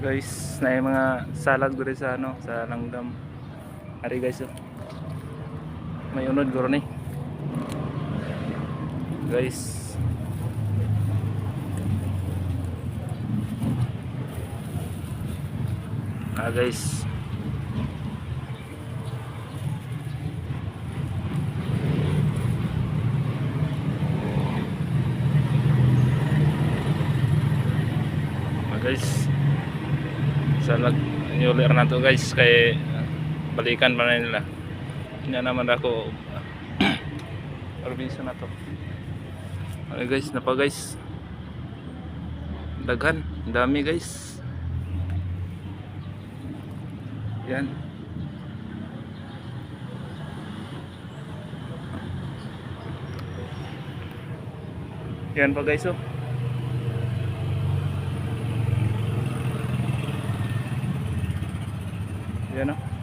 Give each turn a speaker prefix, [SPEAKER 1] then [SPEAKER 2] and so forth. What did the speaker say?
[SPEAKER 1] Guys, na yung mga salag diri sa ano, sa langgam. Ari guys, oh. May unod guro ni. Guys. Guys. Guys. Salag nyulir na to guys kay balikan pa na nila. Nya naman ako permission na to. Okay guys, napa guys. Daghan, dami guys. Yan. Yan pa guys, oh. Yan, oh.